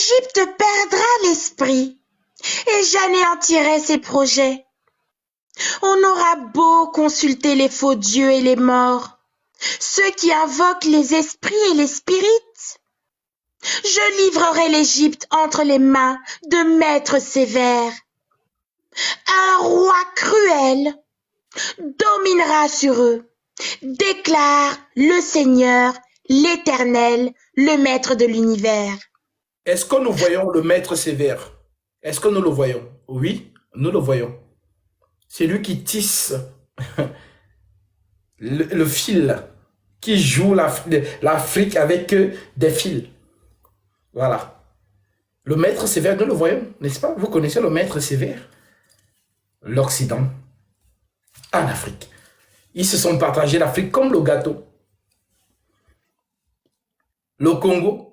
l'Égypte perdra l'esprit et j'anéantirai ses projets. On aura beau consulter les faux dieux et les morts, ceux qui invoquent les esprits et les spirites. Je livrerai l'Égypte entre les mains de maîtres sévères. Un roi cruel dominera sur eux, déclare le Seigneur, l'Éternel, le Maître de l'univers. Est-ce que nous voyons le maître sévère? Est-ce que nous le voyons? Oui, nous le voyons. C'est lui qui tisse le fil, qui joue l'Afrique avec des fils. Voilà. Le maître sévère, nous le voyons, n'est-ce pas? Vous connaissez le maître sévère? L'Occident, en Afrique. Ils se sont partagés l'Afrique comme le gâteau. Le Congo,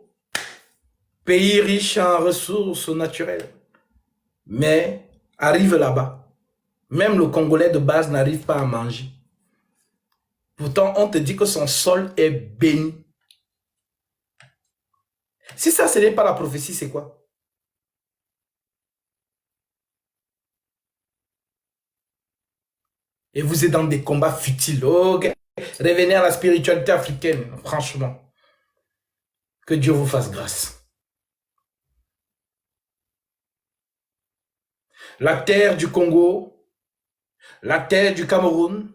pays riche en ressources naturelles, mais arrive là-bas. Même le Congolais de base n'arrive pas à manger. Pourtant, on te dit que son sol est béni. Si ça, ce n'est pas la prophétie, c'est quoi? Et vous êtes dans des combats futiles. Oh, okay. Revenez à la spiritualité africaine, franchement. Que Dieu vous fasse grâce. La terre du Congo, la terre du Cameroun,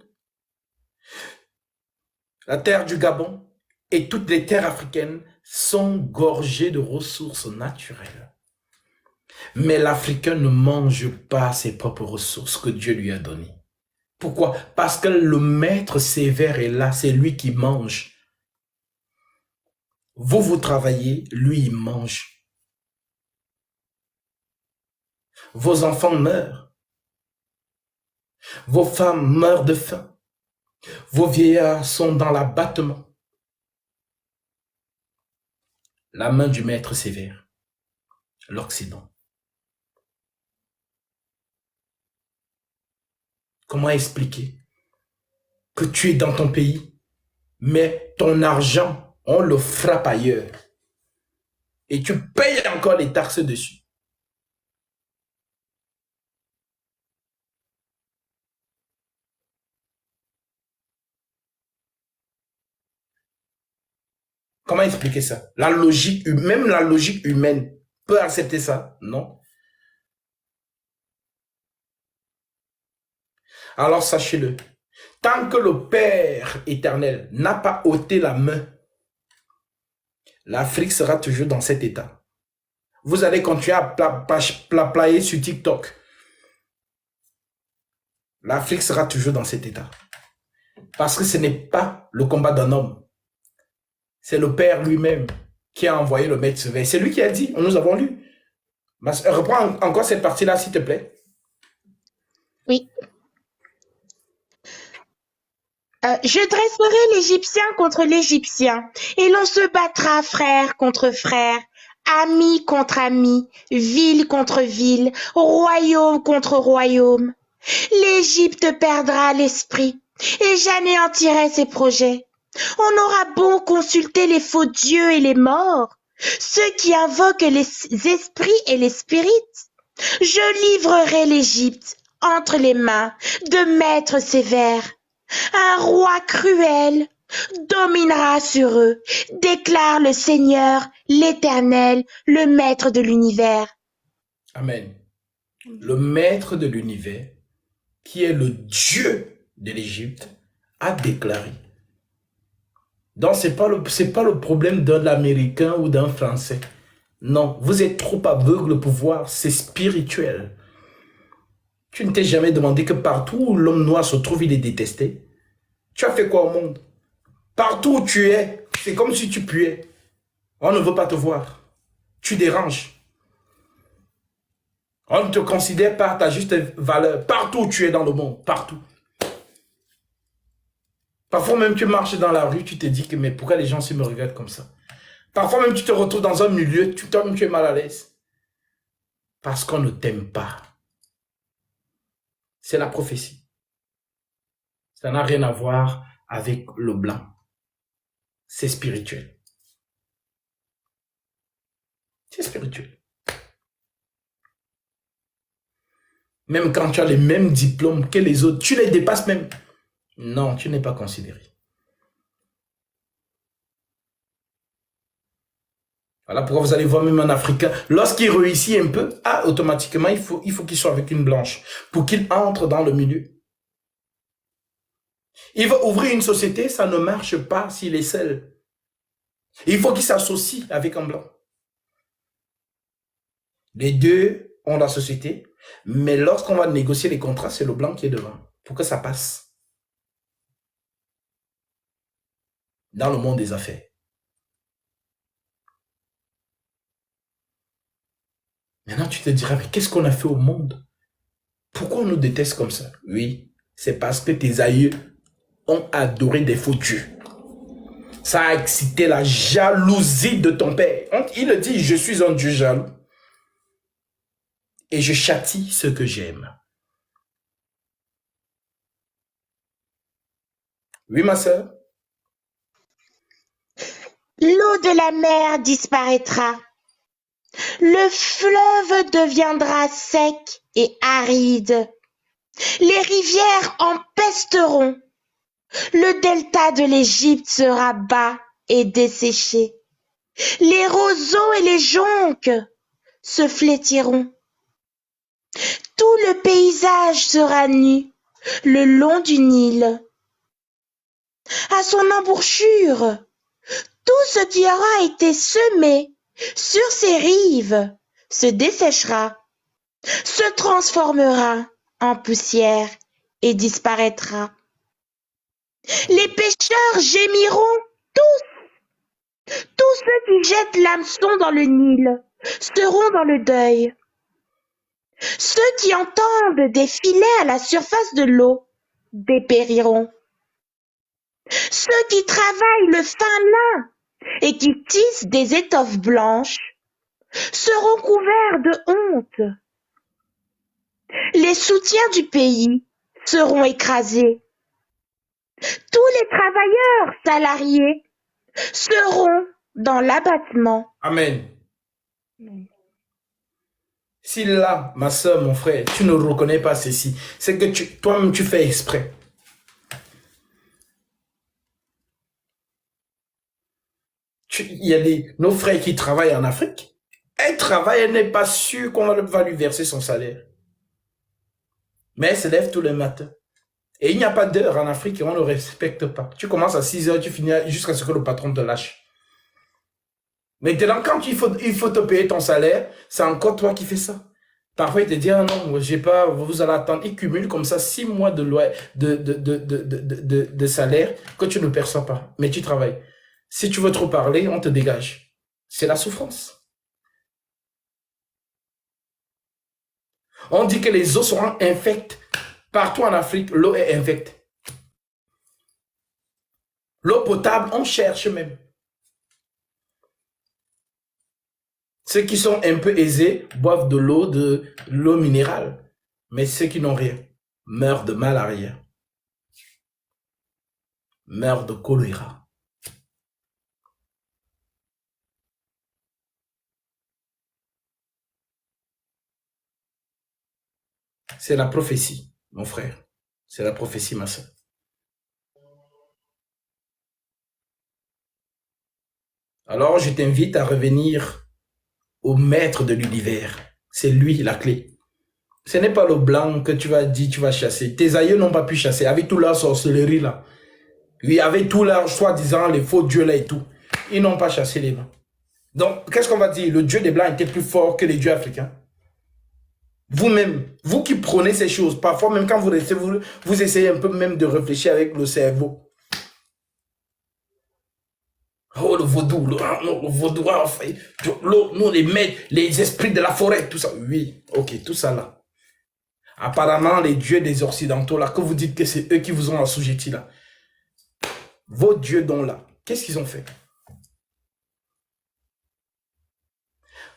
la terre du Gabon et toutes les terres africaines sont gorgées de ressources naturelles. Mais l'Africain ne mange pas ses propres ressources que Dieu lui a données. Pourquoi? Parce que le maître sévère est là, c'est lui qui mange. Vous, vous travaillez, lui, il mange. Vos enfants meurent. Vos femmes meurent de faim. Vos vieillards sont dans l'abattement. La main du maître sévère, l'Occident. Comment expliquer que tu es dans ton pays, mais ton argent, on le frappe ailleurs. Et tu payes encore les taxes dessus. Comment expliquer ça? La logique, même la logique humaine peut accepter ça? Non. Alors sachez-le, tant que le Père éternel n'a pas ôté la main, l'Afrique sera toujours dans cet état. Vous allez continuer à player sur TikTok. L'Afrique sera toujours dans cet état. Parce que ce n'est pas le combat d'un homme. C'est le Père lui-même qui a envoyé le maître sévère. C'est lui qui a dit, nous avons lu. Reprends encore cette partie-là, s'il te plaît. Oui. Je dresserai l'Égyptien contre l'Égyptien, et l'on se battra frère contre frère, ami contre ami, ville contre ville, royaume contre royaume. L'Égypte perdra l'esprit, et j'anéantirai ses projets. On aura beau consulter les faux dieux et les morts, ceux qui invoquent les esprits et les spirites. Je livrerai l'Égypte entre les mains de maîtres sévères. Un roi cruel dominera sur eux, déclare le Seigneur, l'Éternel, le Maître de l'univers. Amen. Le Maître de l'univers, qui est le Dieu de l'Égypte, a déclaré. Donc, ce n'est pas le problème d'un Américain ou d'un Français. Non, vous êtes trop aveugle pour voir, c'est spirituel. Tu ne t'es jamais demandé que partout où l'homme noir se trouve, il est détesté. Tu as fait quoi au monde? Partout où tu es, c'est comme si tu puais. On ne veut pas te voir. Tu déranges. On ne te considère pas à ta juste valeur. Partout où tu es dans le monde, partout. Parfois même tu marches dans la rue, tu te dis que mais pourquoi les gens me regardent comme ça? Parfois même tu te retrouves dans un milieu, toi-même tu es mal à l'aise. Parce qu'on ne t'aime pas. C'est la prophétie. Ça n'a rien à voir avec le blanc. C'est spirituel. C'est spirituel. Même quand tu as les mêmes diplômes que les autres, tu les dépasses même. Non, tu n'es pas considéré. Voilà pourquoi vous allez voir même un Africain, lorsqu'il réussit un peu, automatiquement, il faut qu'il soit avec une blanche pour qu'il entre dans le milieu. Il va ouvrir une société, ça ne marche pas s'il est seul. Il faut qu'il s'associe avec un blanc. Les deux ont la société, mais lorsqu'on va négocier les contrats, c'est le blanc qui est devant pour que ça passe. Dans le monde des affaires. Maintenant, tu te diras, mais qu'est-ce qu'on a fait au monde? Pourquoi on nous déteste comme ça? Oui, c'est parce que tes aïeux ont adoré des faux dieux. Ça a excité la jalousie de ton père. Il dit, je suis un Dieu jaloux. Et je châtie ceux que j'aime. Oui, ma sœur? L'eau de la mer disparaîtra. Le fleuve deviendra sec et aride. Les rivières empesteront. Le delta de l'Égypte sera bas et desséché. Les roseaux et les jonques se flétriront. Tout le paysage sera nu le long du Nil. À son embouchure, tout ce qui aura été semé sur ses rives se desséchera, se transformera en poussière et disparaîtra. Les pêcheurs gémiront tous. Tous ceux qui jettent l'hameçon dans le Nil seront dans le deuil. Ceux qui entendent des filets à la surface de l'eau dépériront. Ceux qui travaillent le fin lin et qui tissent des étoffes blanches seront couverts de honte. Les soutiens du pays seront écrasés. Tous les travailleurs salariés seront dans l'abattement. Amen. Si là, ma soeur, mon frère, tu ne reconnais pas ceci, c'est que toi-même tu fais exprès. Il y a nos frères qui travaillent en Afrique. Elle travaille, elle n'est pas sûre qu'on va lui verser son salaire. Mais elle se lève tous les matins. Et il n'y a pas d'heure en Afrique et on ne respecte pas. Tu commences à 6 heures, tu finis jusqu'à ce que le patron te lâche. Maintenant, quand il faut te payer ton salaire, c'est encore toi qui fais ça. Parfois, il te dit, ah non, j'ai pas, vous allez attendre. Il cumule comme ça 6 mois de salaire que tu ne perçois pas. Mais tu travailles. Si tu veux trop parler, on te dégage. C'est la souffrance. On dit que les eaux seront infectes. Partout en Afrique, l'eau est infecte. L'eau potable, on cherche même. Ceux qui sont un peu aisés boivent de l'eau minérale. Mais ceux qui n'ont rien meurent de malaria. Meurent de choléra. C'est la prophétie, mon frère. C'est la prophétie, ma soeur. Alors, je t'invite à revenir au maître de l'univers. C'est lui la clé. Ce n'est pas le blanc que tu vas dire, tu vas chasser. Tes aïeux n'ont pas pu chasser avec toute leur sorcellerie là. Oui, avec tout leur soi-disant les faux dieux là et tout. Ils n'ont pas chassé les blancs. Donc, qu'est-ce qu'on va dire? Le dieu des blancs était plus fort que les dieux africains. Vous-même, vous qui prenez ces choses, parfois même quand vous restez, vous essayez un peu même de réfléchir avec le cerveau. Oh, le vaudou, le vaudou, enfin, nous, les maîtres, les esprits de la forêt, tout ça. Oui, ok, tout ça là. Apparemment, les dieux des Occidentaux là, que vous dites que c'est eux qui vous ont assujetti là. Vos dieux dont là, qu'est-ce qu'ils ont fait?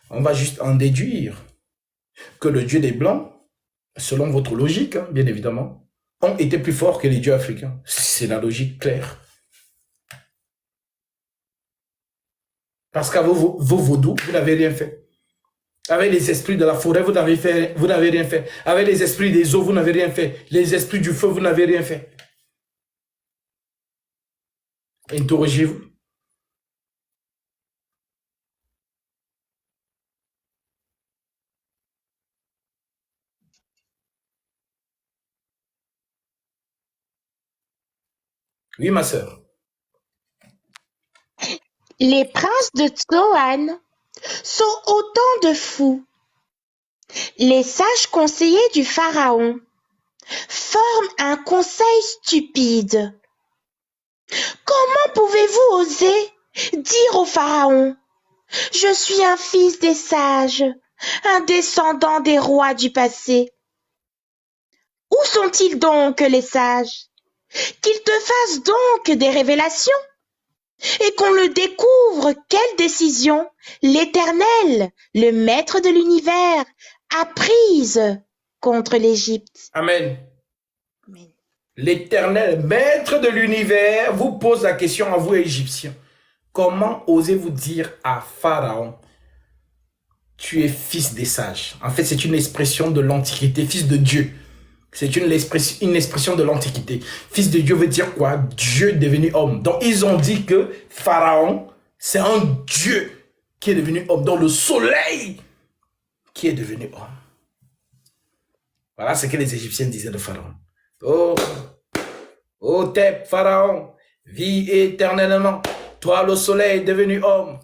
On va juste en déduire que le dieu des Blancs, selon votre logique, hein, bien évidemment, ont été plus forts que les dieux africains. C'est la logique claire. Parce qu'à vos vaudous, vous n'avez rien fait. Avec les esprits de la forêt, vous n'avez rien fait. Avec les esprits des eaux, vous n'avez rien fait. Les esprits du feu, vous n'avez rien fait. Interrogez-vous. Oui, ma sœur. Les princes de Tsoan sont autant de fous. Les sages conseillers du pharaon forment un conseil stupide. Comment pouvez-vous oser dire au pharaon: je suis un fils des sages, un descendant des rois du passé? Où sont-ils donc, les sages? Qu'ils te fassent donc des révélations et qu'on le découvre quelle décision l'Éternel, le maître de l'univers, a prise contre l'Égypte. Amen. Amen. L'Éternel, maître de l'univers, vous pose la question à vous, Égyptiens. Comment osez-vous dire à Pharaon: tu es fils des sages? En fait, c'est une expression de l'Antiquité, fils de Dieu. C'est une expression de l'Antiquité. Fils de Dieu veut dire quoi? Dieu devenu homme. Donc, ils ont dit que Pharaon, c'est un Dieu qui est devenu homme. Donc, le soleil qui est devenu homme. Voilà ce que les Égyptiens disaient de Pharaon. Oh Thèbes, Pharaon, vis éternellement. Toi, le soleil est devenu homme.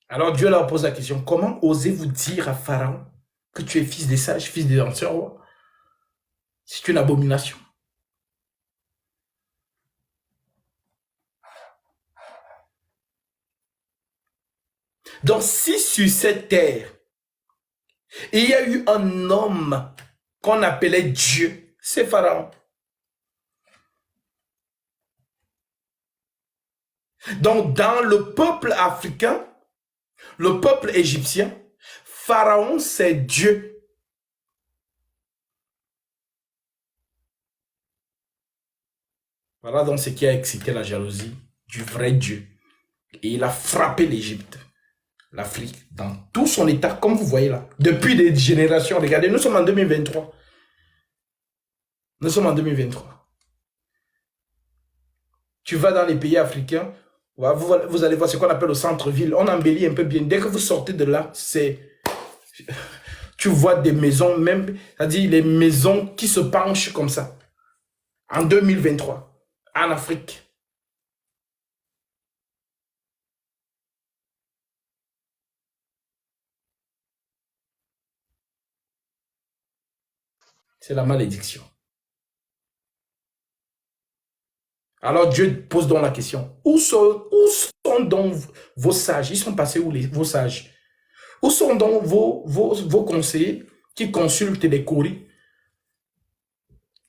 Alors, Dieu leur pose la question: comment osez-vous dire à Pharaon que tu es fils des sages, fils des anciens rois? C'est une abomination. Donc, si sur cette terre, il y a eu un homme qu'on appelait Dieu, c'est Pharaon. Donc, dans le peuple africain, le peuple égyptien, Pharaon, c'est Dieu. Voilà donc ce qui a excité la jalousie du vrai Dieu. Et il a frappé l'Égypte, l'Afrique, dans tout son état, comme vous voyez là. Depuis des générations, regardez, nous sommes en 2023. Nous sommes en 2023. Tu vas dans les pays africains, vous allez voir ce qu'on appelle le centre-ville. On embellit un peu bien. Dès que vous sortez de là, tu vois des maisons, même, c'est-à-dire les maisons qui se penchent comme ça. En 2023. En Afrique. C'est la malédiction. Alors Dieu pose donc la question: où sont donc vos sages? Ils sont passés où, vos sages? Où sont donc vos conseillers qui consultent les courriers,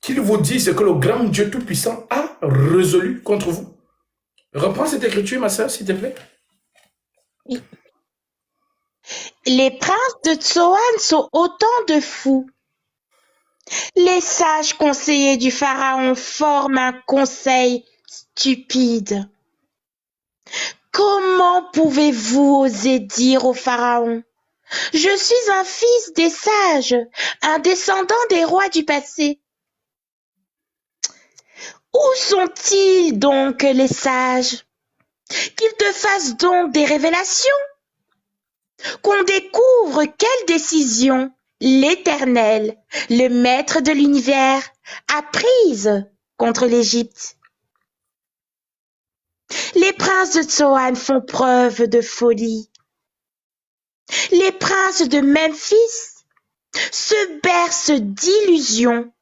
qui vous disent que le grand Dieu Tout-Puissant a résolu contre vous? Reprends cette écriture, ma soeur, s'il te plaît. Oui. Les princes de Tsoan sont autant de fous. Les sages conseillers du pharaon forment un conseil stupide. Comment pouvez-vous oser dire au pharaon: je suis un fils des sages, un descendant des rois du passé? Où sont-ils donc, les sages? Qu'ils te fassent donc des révélations, qu'on découvre quelle décision l'Éternel, le maître de l'univers, a prise contre l'Égypte. Les princes de Tsoan font preuve de folie. Les princes de Memphis se bercent d'illusions.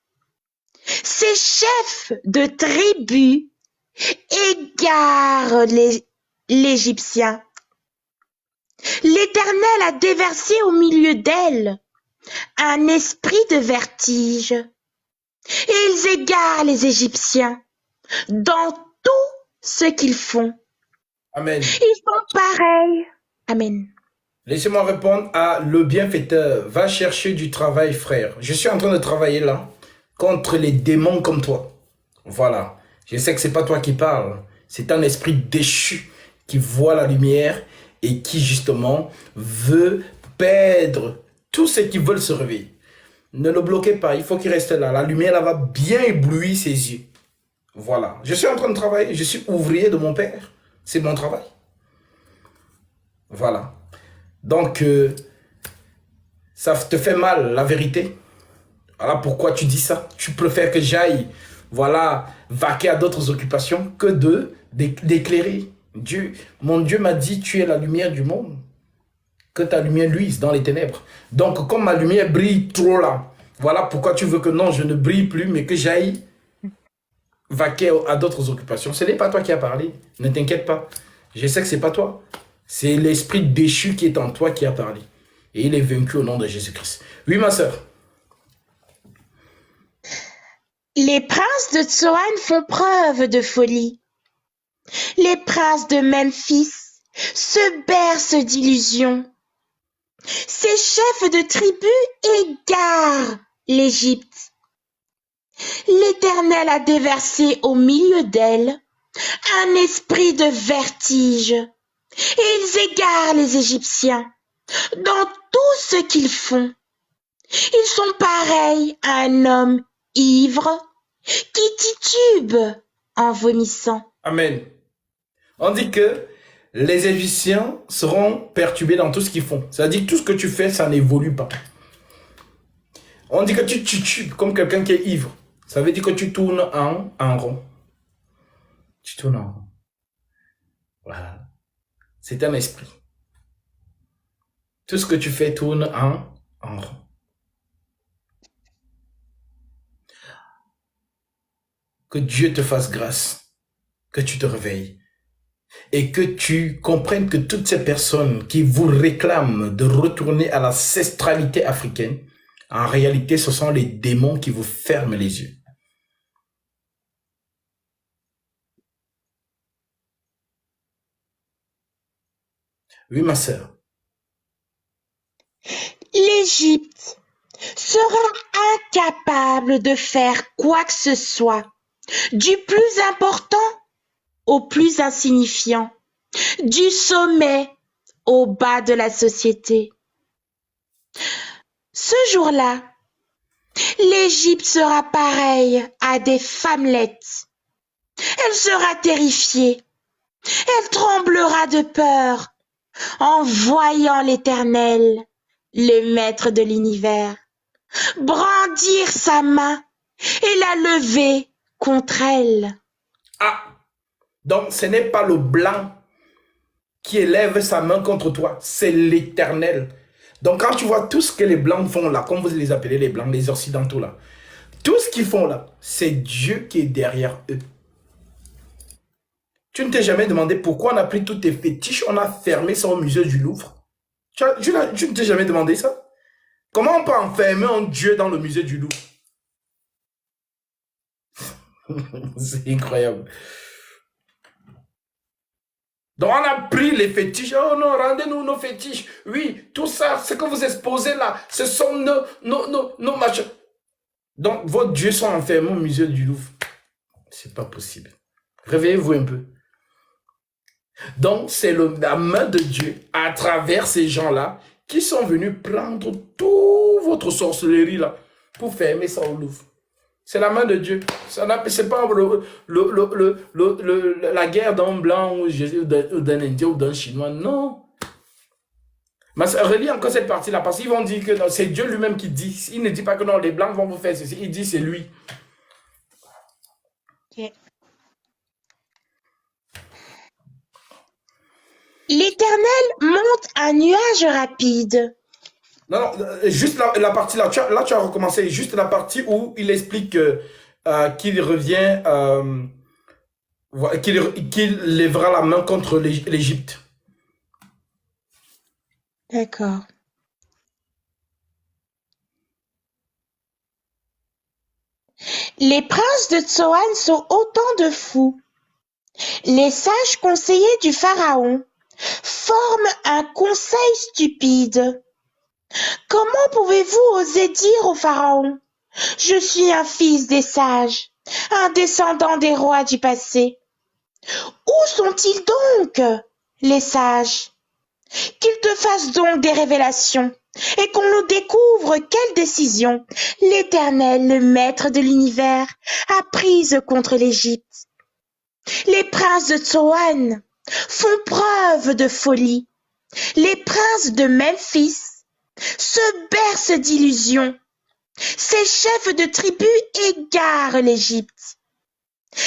Ces chefs de tribus égarent l'Égyptien. L'Éternel a déversé au milieu d'elles un esprit de vertige, et ils égarent les Égyptiens dans tout ce qu'ils font. Amen. Ils sont pareils. Amen. Laissez-moi répondre à le bienfaiteur. Va chercher du travail, frère. Je suis en train de travailler là contre les démons comme toi. Voilà. Je sais que c'est pas toi qui parles. C'est un esprit déchu qui voit la lumière et qui justement veut perdre tous ceux qui veulent se réveiller. Ne le bloquez pas, il faut qu'il reste là. La lumière là, va bien éblouir ses yeux. Voilà. Je suis en train de travailler, je suis ouvrier de mon père. C'est mon travail. Voilà. Donc, ça te fait mal, la vérité. Voilà pourquoi tu dis ça. Tu préfères que j'aille, voilà, vaquer à d'autres occupations que d'éclairer. Mon Dieu m'a dit, tu es la lumière du monde. Que ta lumière luise dans les ténèbres. Donc, comme ma lumière brille trop là, voilà pourquoi tu veux que non, je ne brille plus, mais que j'aille vaquer à d'autres occupations. Ce n'est pas toi qui as parlé. Ne t'inquiète pas. Je sais que ce n'est pas toi. C'est l'esprit déchu qui est en toi qui a parlé. Et il est vaincu au nom de Jésus-Christ. Oui, ma sœur. Les princes de Tsoan font preuve de folie. Les princes de Memphis se bercent d'illusions. Ces chefs de tribus égarent l'Égypte. L'Éternel a déversé au milieu d'elle un esprit de vertige, et ils égarent les Égyptiens dans tout ce qu'ils font. Ils sont pareils à un homme ivre qui titube en vomissant. Amen. On dit que les Égyptiens seront perturbés dans tout ce qu'ils font. C'est-à-dire que tout ce que tu fais, ça n'évolue pas. On dit que tu titubes comme quelqu'un qui est ivre. Ça veut dire que tu tournes en rond. Tu tournes en rond. Voilà. C'est un esprit. Tout ce que tu fais tourne en rond. Que Dieu te fasse grâce. Que tu te réveilles. Et que tu comprennes que toutes ces personnes qui vous réclament de retourner à l'ancestralité africaine, en réalité, ce sont les démons qui vous ferment les yeux. Oui, ma sœur. L'Égypte sera incapable de faire quoi que ce soit, du plus important au plus insignifiant, du sommet au bas de la société. Ce jour-là, l'Égypte sera pareille à des femmelettes. Elle sera terrifiée. Elle tremblera de peur en voyant l'Éternel, le Maître de l'univers, brandir sa main et la lever contre elle. Ah, donc ce n'est pas le blanc qui élève sa main contre toi, c'est l'Éternel. Donc quand tu vois tout ce que les blancs font là, comme vous les appelez les blancs, les occidentaux là, tout ce qu'ils font là, c'est Dieu qui est derrière eux. Tu ne t'es jamais demandé pourquoi on a pris tous tes fétiches, on a fermé ça au musée du Louvre. Tu ne t'es jamais demandé ça? Comment on peut enfermer un Dieu dans le musée du Louvre? C'est incroyable. Donc on a pris les fétiches. Oh non, rendez-nous nos fétiches. Oui, tout ça, ce que vous exposez là, ce sont nos machins. Donc vos dieux sont enfermés au musée du Louvre. C'est pas possible. Réveillez-vous un peu. Donc c'est la main de Dieu à travers ces gens-là qui sont venus prendre toute votre sorcellerie là pour fermer ça au Louvre. C'est la main de Dieu. C'est pas la guerre d'un blanc ou d'un indien ou d'un chinois. Non. Mais relis encore cette partie-là parce qu'ils vont dire que c'est Dieu lui-même qui dit. Il ne dit pas que non, les blancs vont vous faire ceci. Il dit c'est lui. Okay. L'Éternel monte un nuage rapide. Non, juste la partie là, tu as recommencé, juste la partie où il explique qu'il revient, qu'il lèvera la main contre l'Égypte. D'accord. Les princes de Tsoan sont autant de fous. Les sages conseillers du pharaon forment un conseil stupide. Comment pouvez-vous oser dire au pharaon: je suis un fils des sages, un descendant des rois du passé? Où sont-ils donc, les sages? Qu'il te fasse donc des révélations et qu'on nous découvre quelle décision l'Éternel, le Maître de l'univers, a prise contre l'Égypte. Les princes de Tsoan font preuve de folie. Les princes de Memphis se bercent d'illusions. Ces chefs de tribus égarent l'Égypte.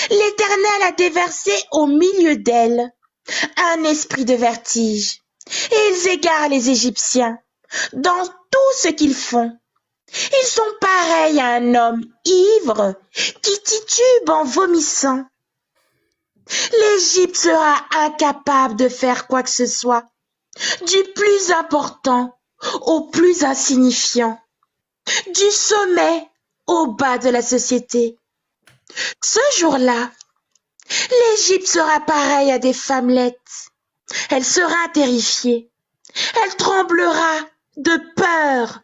L'Éternel a déversé au milieu d'elle un esprit de vertige, et ils égarent les Égyptiens dans tout ce qu'ils font. Ils sont pareils à un homme ivre qui titube en vomissant. L'Égypte sera incapable de faire quoi que ce soit, du plus important au plus insignifiant, du sommet au bas de la société. Ce jour-là, l'Égypte sera pareille à des femmelettes. Elle sera terrifiée. Elle tremblera de peur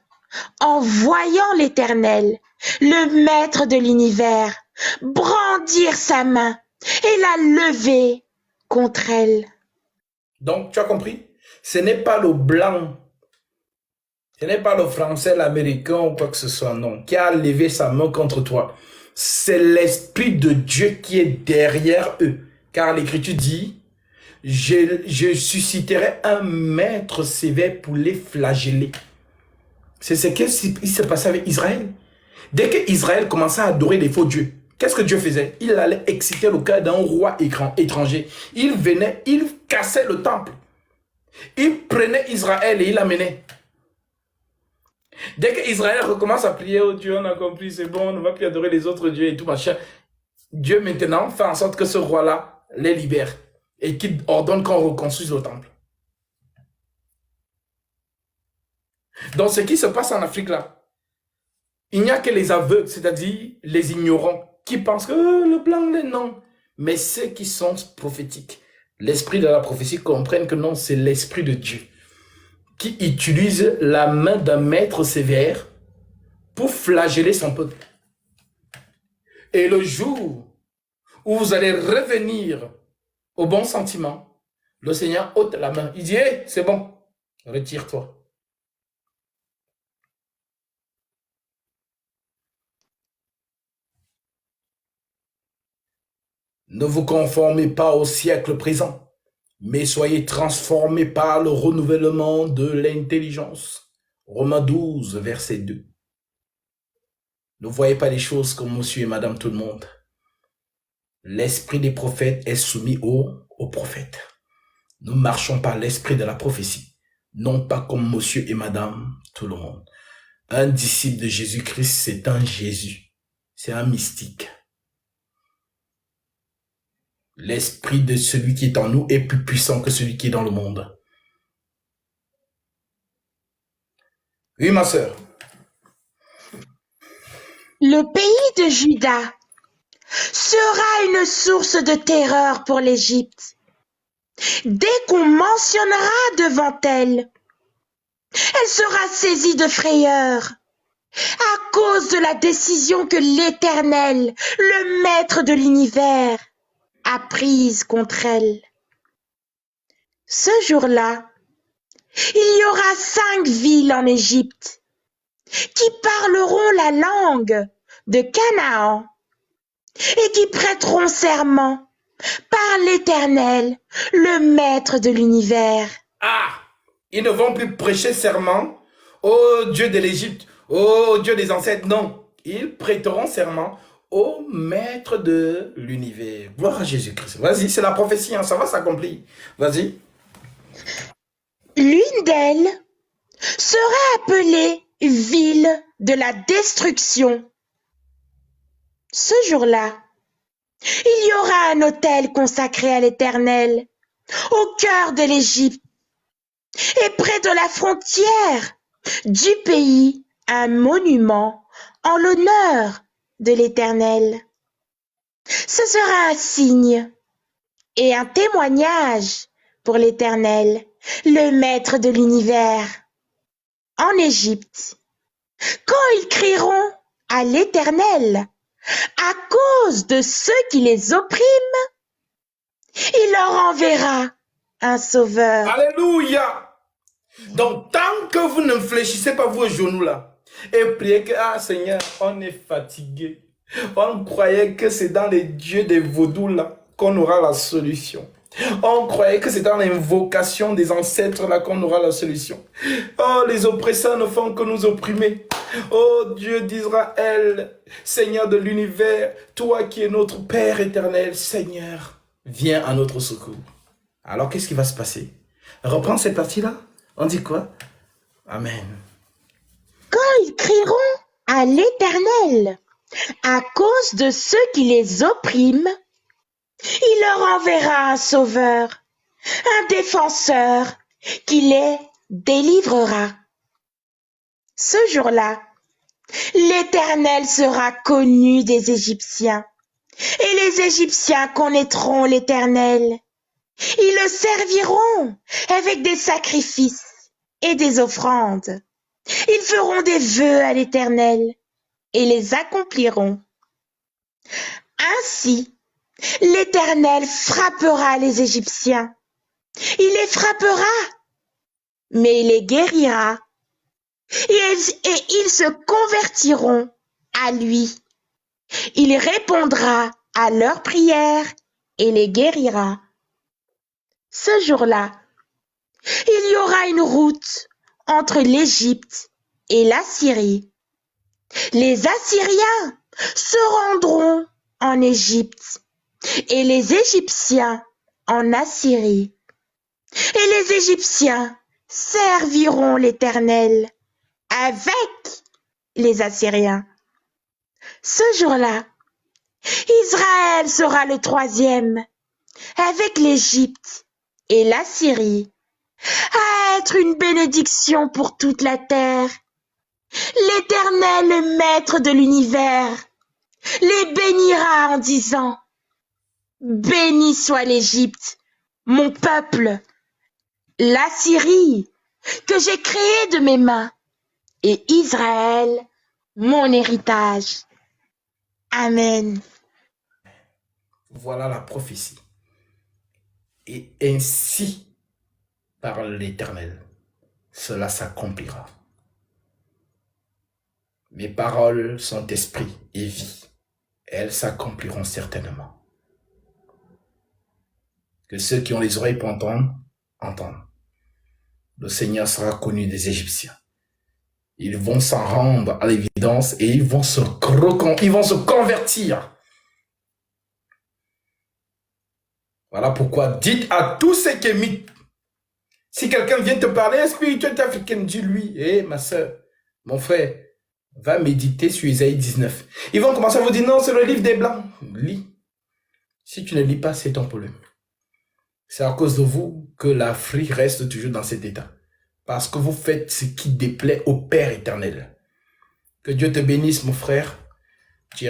en voyant l'Éternel, le Maître de l'univers, brandir sa main et la lever contre elle. Donc, tu as compris? Ce n'est pas le blanc, ce n'est pas le français, l'américain ou quoi que ce soit, non, qui a levé sa main contre toi. C'est l'Esprit de Dieu qui est derrière eux. Car l'Écriture dit, je susciterai un maître sévère pour les flageller. C'est ce qui s'est passé avec Israël. Dès qu'Israël commençait à adorer les faux dieux, qu'est-ce que Dieu faisait? Il allait exciter le cœur d'un roi étranger. Il venait, il cassait le temple. Il prenait Israël et il l'amenait. Dès qu'Israël recommence à prier, oh Dieu, on a compris, c'est bon, on ne va plus adorer les autres dieux et tout machin. Dieu maintenant fait en sorte que ce roi-là les libère et qu'il ordonne qu'on reconstruise le temple. Donc ce qui se passe en Afrique là, il n'y a que les aveugles, c'est-à-dire les ignorants, qui pensent que le blanc, les non. Mais ceux qui sont prophétiques, l'esprit de la prophétie comprennent que non, c'est l'esprit de Dieu qui utilise la main d'un maître sévère pour flageller son peuple. Et le jour où vous allez revenir au bon sentiment, le Seigneur ôte la main. Il dit, hey, c'est bon, retire-toi. Ne vous conformez pas au siècle présent, mais soyez transformés par le renouvellement de l'intelligence. Romains 12, verset 2. Ne voyez pas les choses comme monsieur et madame tout le monde. L'esprit des prophètes est soumis aux prophètes. Nous marchons par l'esprit de la prophétie, non pas comme monsieur et madame tout le monde. Un disciple de Jésus-Christ, c'est un Jésus. C'est un mystique. L'esprit de celui qui est en nous est plus puissant que celui qui est dans le monde. Oui, ma sœur. Le pays de Juda sera une source de terreur pour l'Égypte. Dès qu'on mentionnera devant elle, elle sera saisie de frayeur à cause de la décision que l'Éternel, le Maître de l'univers, a prise contre elle. Ce jour-là, il y aura 5 villes en Égypte qui parleront la langue de Canaan et qui prêteront serment par l'Éternel, le Maître de l'univers. Ah, ils ne vont plus prêcher serment au Dieu de l'Égypte, au Dieu des ancêtres, non. Ils prêteront serment au Maître de l'univers. Gloire à Jésus-Christ. Vas-y, c'est la prophétie, hein, ça va s'accomplir. Vas-y. L'une d'elles sera appelée ville de la destruction. Ce jour-là, il y aura un autel consacré à l'Éternel, au cœur de l'Égypte, et près de la frontière du pays, un monument en l'honneur de l'Éternel. Ce sera un signe et un témoignage pour l'Éternel, le Maître de l'univers. En Égypte, quand ils crieront à l'Éternel à cause de ceux qui les oppriment, il leur enverra un sauveur. Alléluia. Donc, tant que vous ne fléchissez pas vos genoux là, et priez que, ah Seigneur, on est fatigué. On croyait que c'est dans les dieux des vaudous là qu'on aura la solution. On croyait que c'est dans l'invocation des ancêtres là qu'on aura la solution. Oh, les oppresseurs ne font que nous opprimer. Oh Dieu d'Israël, Seigneur de l'univers, toi qui es notre Père éternel, Seigneur, viens à notre secours. Alors qu'est-ce qui va se passer? Reprends cette partie-là. On dit quoi? Amen. Quand ils crieront à l'Éternel à cause de ceux qui les oppriment, il leur enverra un sauveur, un défenseur qui les délivrera. Ce jour-là, l'Éternel sera connu des Égyptiens, et les Égyptiens connaîtront l'Éternel. Ils le serviront avec des sacrifices et des offrandes. Ils feront des vœux à l'Éternel et les accompliront. Ainsi, l'Éternel frappera les Égyptiens. Il les frappera, mais il les guérira. Et ils se convertiront à lui. Il répondra à leurs prières et les guérira. Ce jour-là, il y aura une route entre l'Égypte et l'Assyrie. Les Assyriens se rendront en Égypte et les Égyptiens en Assyrie. Et les Égyptiens serviront l'Éternel avec les Assyriens. Ce jour-là, Israël sera le troisième avec l'Égypte et l'Assyrie à être une bénédiction pour toute la terre. L'Éternel, le Maître de l'univers, les bénira en disant: béni soit l'Égypte, mon peuple, l'Assyrie, que j'ai créée de mes mains, et Israël, mon héritage. Amen. Voilà la prophétie. Et ainsi, par l'Éternel, cela s'accomplira. Mes paroles sont esprit et vie. Elles s'accompliront certainement. Que ceux qui ont les oreilles pour entendre, entendent. Le Seigneur sera connu des Égyptiens. Ils vont s'en rendre à l'évidence et ils vont se convertir. Voilà pourquoi dites à tous ces kémites, si quelqu'un vient te parler spiritualité africaine, dis-lui, ma soeur, mon frère, va méditer sur Isaïe 19. Ils vont commencer à vous dire, non, c'est le livre des Blancs. Lis. Si tu ne lis pas, c'est ton problème. C'est à cause de vous que l'Afrique reste toujours dans cet état. Parce que vous faites ce qui déplaît au Père éternel. Que Dieu te bénisse, mon frère.